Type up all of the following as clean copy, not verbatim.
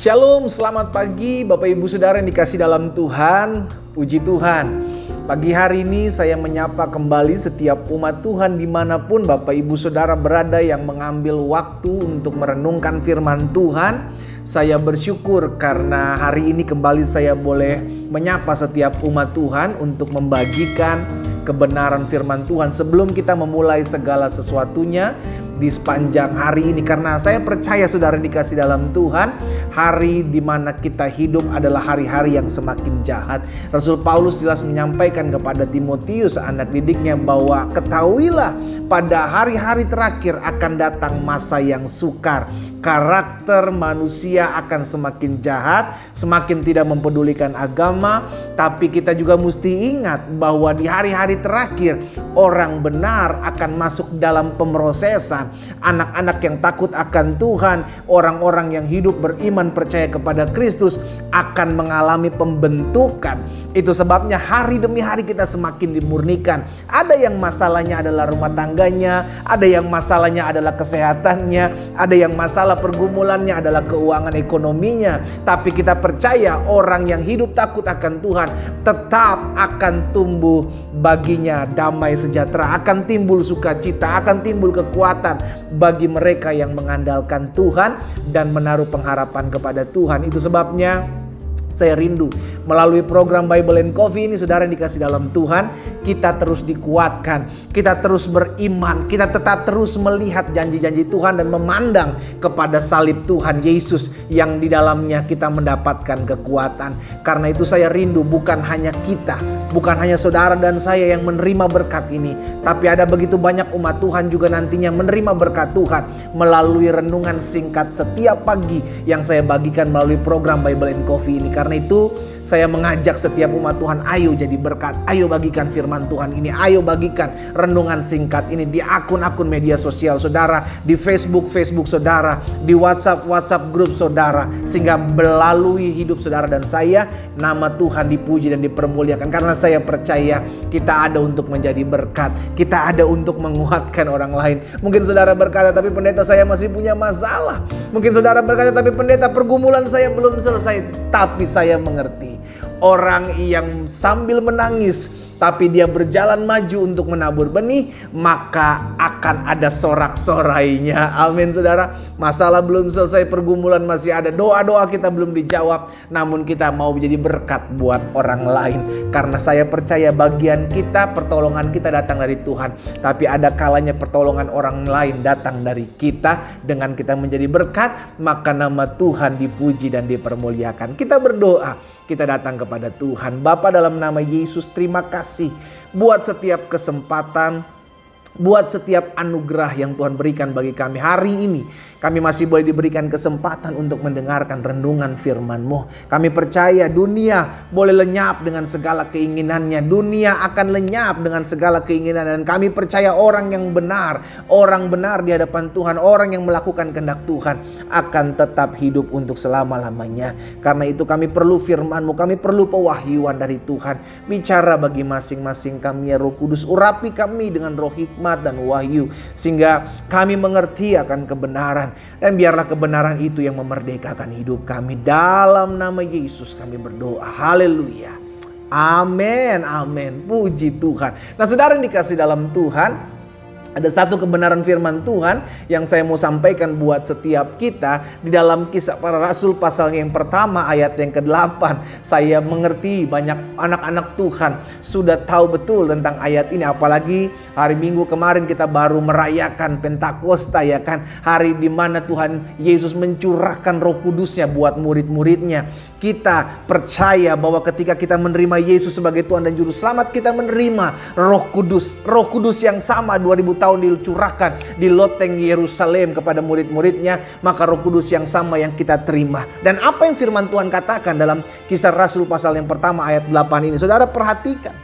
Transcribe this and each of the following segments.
Shalom, selamat pagi Bapak Ibu Saudara yang dikasih dalam Tuhan. Puji Tuhan, pagi hari ini saya menyapa kembali setiap umat Tuhan dimanapun Bapak Ibu Saudara berada yang mengambil waktu untuk merenungkan firman Tuhan. Saya bersyukur karena hari ini kembali saya boleh menyapa setiap umat Tuhan untuk membagikan kebenaran firman Tuhan sebelum kita memulai segala sesuatunya di sepanjang hari ini, karena saya percaya saudara dikasih dalam Tuhan, hari di mana kita hidup adalah hari-hari yang semakin jahat. Rasul Paulus jelas menyampaikan kepada Timotius anak didiknya bahwa ketahuilah pada hari-hari terakhir akan datang masa yang sukar. Karakter manusia akan semakin jahat, semakin tidak mempedulikan agama. Tapi kita juga mesti ingat bahwa di hari-hari terakhir orang benar akan masuk dalam pemrosesan. Anak-anak yang takut akan Tuhan, orang-orang yang hidup beriman percaya kepada Kristus akan mengalami pembentukan. Itu sebabnya hari demi hari kita semakin dimurnikan. Ada yang masalahnya adalah rumah tangganya, ada yang masalahnya adalah kesehatannya, ada yang masalah pergumulannya adalah keuangan ekonominya. Tapi kita percaya orang yang hidup takut akan Tuhan tetap akan tumbuh baginya damai sejahtera, akan timbul sukacita, akan timbul kekuatan bagi mereka yang mengandalkan Tuhan dan menaruh pengharapan kepada Tuhan. Itu sebabnya saya rindu melalui program Bible and Coffee ini saudara dikasih dalam Tuhan, kita terus dikuatkan, kita terus beriman, kita tetap terus melihat janji-janji Tuhan dan memandang kepada salib Tuhan Yesus yang di dalamnya kita mendapatkan kekuatan. Karena itu saya rindu bukan hanya kita, bukan hanya saudara dan saya yang menerima berkat ini, tapi ada begitu banyak umat Tuhan juga nantinya menerima berkat Tuhan melalui renungan singkat setiap pagi yang saya bagikan melalui program Bible and Coffee ini. Karena itu saya mengajak setiap umat Tuhan, ayo jadi berkat, ayo bagikan firman Tuhan ini, ayo bagikan renungan singkat ini di akun-akun media sosial saudara, di Facebook saudara, di WhatsApp grup saudara, sehingga melalui hidup saudara dan saya nama Tuhan dipuji dan dipermuliakan. Karena saya percaya kita ada untuk menjadi berkat, kita ada untuk menguatkan orang lain. Mungkin saudara berkata, tapi pendeta saya masih punya masalah. Mungkin saudara berkata, tapi pendeta pergumulan saya belum selesai. Tapi saya mengerti orang yang sambil menangis tapi dia berjalan maju untuk menabur benih, maka akan ada sorak-sorainya. Amin saudara. Masalah belum selesai, pergumulan masih ada, doa-doa kita belum dijawab, namun kita mau menjadi berkat buat orang lain. Karena saya percaya bagian kita, pertolongan kita datang dari Tuhan. Tapi ada kalanya pertolongan orang lain datang dari kita. Dengan kita menjadi berkat, maka nama Tuhan dipuji dan dipermuliakan. Kita berdoa, kita datang kepada Tuhan. Bapa, dalam nama Yesus, terima kasih buat setiap kesempatan, buat setiap anugerah yang Tuhan berikan bagi kami hari ini. Kami masih boleh diberikan kesempatan untuk mendengarkan renungan firman-Mu. Kami percaya dunia boleh lenyap dengan segala keinginannya. Dunia akan lenyap dengan segala keinginan. Dan kami percaya orang yang benar, orang benar di hadapan Tuhan, orang yang melakukan kehendak Tuhan akan tetap hidup untuk selama-lamanya. Karena itu kami perlu firman-Mu, kami perlu pewahyuan dari Tuhan. Bicara bagi masing-masing kami ya Roh Kudus. Urapi kami dengan roh hikmat dan wahyu, sehingga kami mengerti akan kebenaran. Dan biarlah kebenaran itu yang memerdekakan hidup kami. Dalam nama Yesus kami berdoa. Haleluya. Amin. Amin. Puji Tuhan. Nah saudara yang dikasih dalam Tuhan, ada satu kebenaran firman Tuhan yang saya mau sampaikan buat setiap kita di dalam Kisah Para Rasul pasal yang pertama ayat yang ke-8. Saya mengerti banyak anak-anak Tuhan sudah tahu betul tentang ayat ini. Apalagi hari Minggu kemarin kita baru merayakan Pentakosta, ya kan? Hari di mana Tuhan Yesus mencurahkan Roh Kudusnya buat murid-muridnya. Kita percaya bahwa ketika kita menerima Yesus sebagai Tuhan dan Juru Selamat, kita menerima Roh Kudus. Roh Kudus yang sama 2000 tahun dicurahkan di loteng Yerusalem kepada murid-muridnya, maka Roh Kudus yang sama yang kita terima. Dan apa yang firman Tuhan katakan dalam Kisah Rasul pasal yang pertama ayat 8 ini, saudara perhatikan.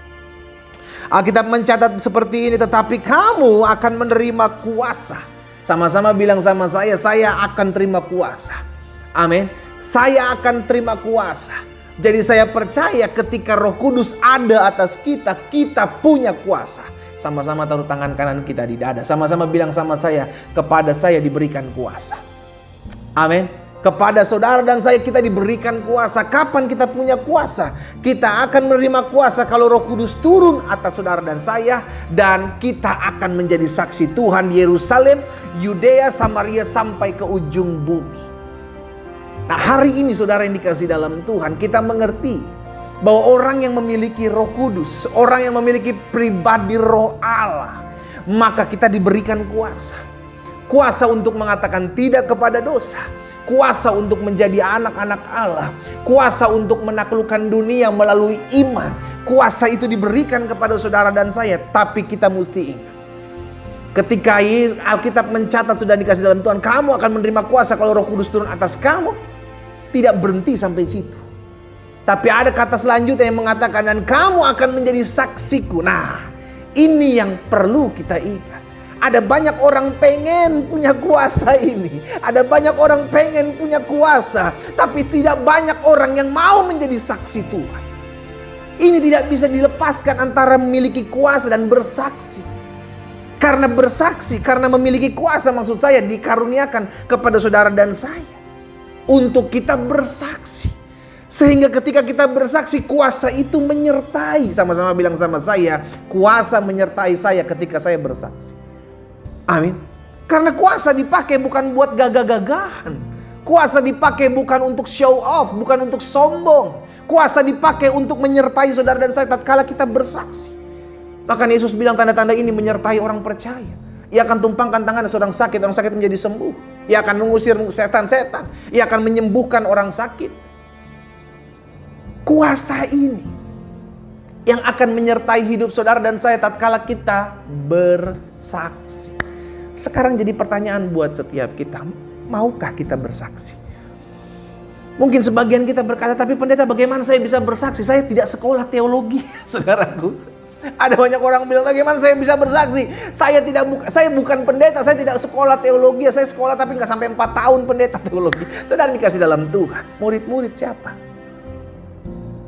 Alkitab mencatat seperti ini, tetapi kamu akan menerima kuasa. Sama-sama bilang sama saya akan terima kuasa. Amin. Saya akan terima kuasa. Jadi saya percaya ketika Roh Kudus ada atas kita, kita punya kuasa. Sama-sama taruh tangan kanan kita di dada. Sama-sama bilang sama saya, kepada saya diberikan kuasa. Amin. Kepada saudara dan saya kita diberikan kuasa. Kapan kita punya kuasa? Kita akan menerima kuasa kalau Roh Kudus turun atas saudara dan saya. Dan kita akan menjadi saksi Tuhan di Yerusalem, Yudea, Samaria sampai ke ujung bumi. Nah, hari ini saudara yang dikasihi dalam Tuhan, kita mengerti bahwa orang yang memiliki Roh Kudus, orang yang memiliki pribadi Roh Allah, maka kita diberikan kuasa. Kuasa untuk mengatakan tidak kepada dosa. Kuasa untuk menjadi anak-anak Allah. Kuasa untuk menaklukkan dunia melalui iman. Kuasa itu diberikan kepada saudara dan saya. Tapi kita mesti ingat, ketika Alkitab mencatat sudah dikasih dalam Tuhan, kamu akan menerima kuasa kalau Roh Kudus turun atas kamu. Tidak berhenti sampai situ. Tapi ada kata selanjutnya yang mengatakan, dan kamu akan menjadi saksiku. Nah, ini yang perlu kita ingat. Ada banyak orang pengen punya kuasa ini. Ada banyak orang pengen punya kuasa. Tapi tidak banyak orang yang mau menjadi saksi Tuhan. Ini tidak bisa dilepaskan antara memiliki kuasa dan bersaksi. Karena bersaksi, karena memiliki kuasa, maksud saya dikaruniakan kepada saudara dan saya. Untuk kita bersaksi. Sehingga ketika kita bersaksi, kuasa itu menyertai. Sama-sama bilang sama saya, kuasa menyertai saya ketika saya bersaksi. Amin. Karena kuasa dipakai bukan buat gagah-gagahan. Kuasa dipakai bukan untuk show off, bukan untuk sombong. Kuasa dipakai untuk menyertai saudara dan saya tatkala kita bersaksi. Maka Yesus bilang tanda-tanda ini menyertai orang percaya. Ia akan tumpangkan tangan seorang sakit menjadi sembuh. Ia akan mengusir setan-setan. Ia akan menyembuhkan orang sakit. Kuasa ini yang akan menyertai hidup saudara dan saya tatkala kita bersaksi. Sekarang jadi pertanyaan buat setiap kita, maukah kita bersaksi? Mungkin sebagian kita berkata, tapi pendeta bagaimana saya bisa bersaksi? Saya tidak sekolah teologi, saudaraku. Ada banyak orang bilang, bagaimana saya bisa bersaksi? Saya bukan pendeta, saya tidak sekolah teologi. Saya sekolah tapi nggak sampai 4 tahun pendeta teologi. Saudara dikasih dalam Tuhan. Murid-murid siapa?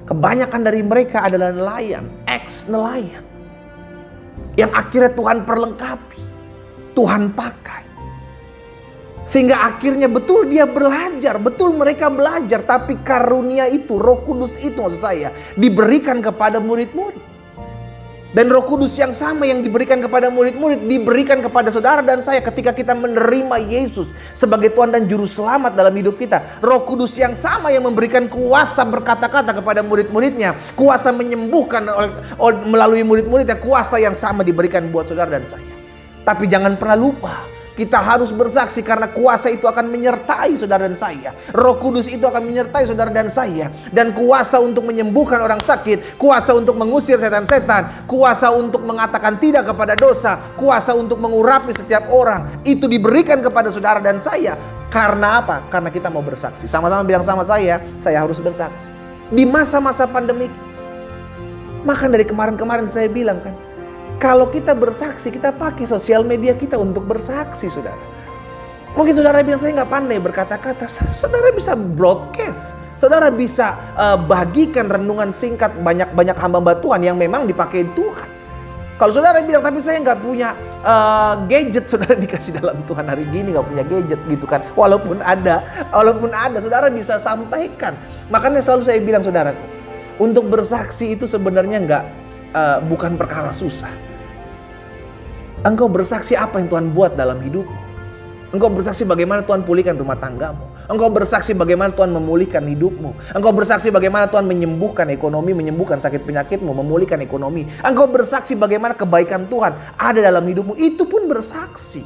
Kebanyakan dari mereka adalah nelayan, ex-nelayan. Yang akhirnya Tuhan perlengkapi, Tuhan pakai. Sehingga akhirnya betul dia belajar, betul mereka belajar. Tapi karunia itu, Roh Kudus itu maksud saya, diberikan kepada murid-murid. Dan Roh Kudus yang sama yang diberikan kepada murid-murid diberikan kepada saudara dan saya ketika kita menerima Yesus sebagai Tuhan dan Juru Selamat dalam hidup kita. Roh Kudus yang sama yang memberikan kuasa berkata-kata kepada murid-muridnya, kuasa menyembuhkan melalui murid-muridnya, kuasa yang sama diberikan buat saudara dan saya. Tapi jangan pernah lupa, kita harus bersaksi karena kuasa itu akan menyertai saudara dan saya. Roh Kudus itu akan menyertai saudara dan saya. Dan kuasa untuk menyembuhkan orang sakit, kuasa untuk mengusir setan-setan, kuasa untuk mengatakan tidak kepada dosa, kuasa untuk mengurapi setiap orang, itu diberikan kepada saudara dan saya. Karena apa? Karena kita mau bersaksi. Sama-sama bilang sama saya harus bersaksi. Di masa-masa pandemi. Maka dari kemarin-kemarin saya bilang kan, kalau kita bersaksi, kita pakai sosial media kita untuk bersaksi, saudara. Mungkin saudara bilang, saya nggak pandai berkata-kata. Saudara bisa broadcast. Saudara bisa bagikan renungan singkat banyak-banyak hamba Tuhan yang memang dipakai Tuhan. Kalau saudara bilang, tapi saya nggak punya gadget, saudara dikasih dalam Tuhan hari gini nggak punya gadget gitu kan. Walaupun ada, saudara bisa sampaikan. Makanya selalu saya bilang, saudaraku, untuk bersaksi itu sebenarnya bukan perkara susah. Engkau bersaksi apa yang Tuhan buat dalam hidupmu. Engkau bersaksi bagaimana Tuhan pulihkan rumah tanggamu. Engkau bersaksi bagaimana Tuhan memulihkan hidupmu. Engkau bersaksi bagaimana Tuhan menyembuhkan ekonomi, menyembuhkan sakit penyakitmu, memulihkan ekonomi. Engkau bersaksi bagaimana kebaikan Tuhan ada dalam hidupmu. Itu pun bersaksi.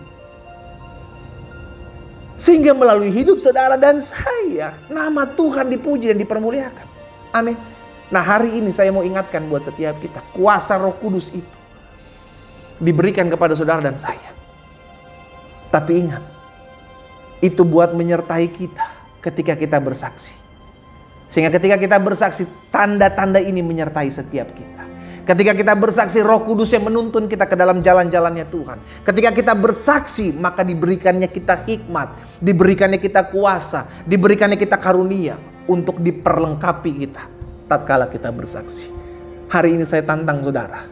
Sehingga melalui hidup saudara dan saya, nama Tuhan dipuji dan dipermuliakan. Amin. Nah, hari ini saya mau ingatkan buat setiap kita, kuasa Roh Kudus itu diberikan kepada saudara dan saya. Tapi ingat, itu buat menyertai kita ketika kita bersaksi. Sehingga ketika kita bersaksi, tanda-tanda ini menyertai setiap kita. Ketika kita bersaksi, Roh Kudus yang menuntun kita ke dalam jalan-jalannya Tuhan. Ketika kita bersaksi, maka diberikannya kita hikmat, diberikannya kita kuasa, diberikannya kita karunia untuk diperlengkapi kita tatkala kita bersaksi. Hari ini saya tantang saudara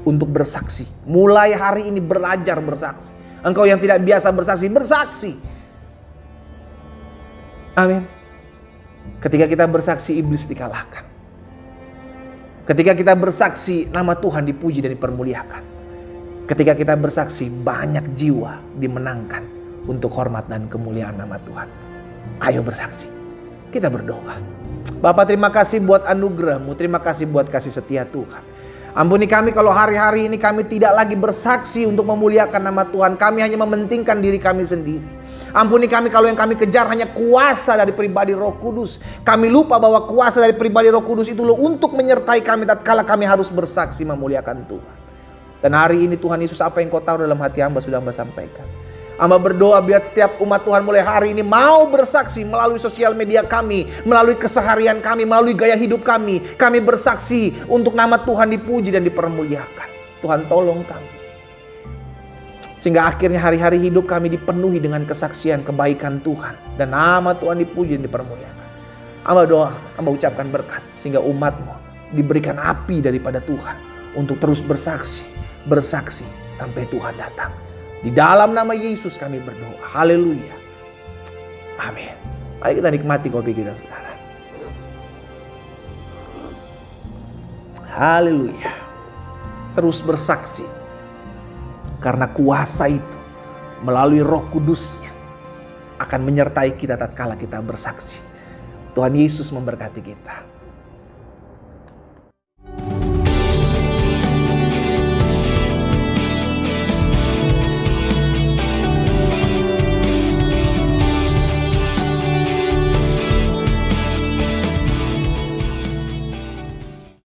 untuk bersaksi. Mulai hari ini belajar bersaksi. Engkau yang tidak biasa bersaksi, bersaksi. Amin. Ketika kita bersaksi, iblis dikalahkan. Ketika kita bersaksi, nama Tuhan dipuji dan dipermuliakan. Ketika kita bersaksi, banyak jiwa dimenangkan untuk hormat dan kemuliaan nama Tuhan. Ayo bersaksi. Kita berdoa. Bapa, terima kasih buat anugerah-Mu. Terima kasih buat kasih setia Tuhan. Ampuni kami kalau hari-hari ini kami tidak lagi bersaksi untuk memuliakan nama Tuhan. Kami hanya mementingkan diri kami sendiri. Ampuni kami kalau yang kami kejar hanya kuasa dari pribadi Roh Kudus. Kami lupa bahwa kuasa dari pribadi Roh Kudus itu untuk menyertai kami tatkala kami harus bersaksi memuliakan Tuhan. Dan hari ini Tuhan Yesus, apa yang Kau tahu dalam hati hamba sudah hamba sampaikan. Hamba berdoa biar setiap umat Tuhan mulai hari ini mau bersaksi melalui sosial media kami, melalui keseharian kami, melalui gaya hidup kami. Kami bersaksi untuk nama Tuhan dipuji dan dipermuliakan. Tuhan tolong kami. Sehingga akhirnya hari-hari hidup kami dipenuhi dengan kesaksian kebaikan Tuhan. Dan nama Tuhan dipuji dan dipermuliakan. Hamba doa, hamba ucapkan berkat. Sehingga umat-Mu diberikan api daripada Tuhan. Untuk terus bersaksi. Bersaksi sampai Tuhan datang. Di dalam nama Yesus kami berdoa. Haleluya. Amin. Mari kita nikmati kopi kita sekarang. Haleluya. Terus bersaksi. Karena kuasa itu melalui Roh Kudus-Nya akan menyertai kita tatkala kita bersaksi. Tuhan Yesus memberkati kita.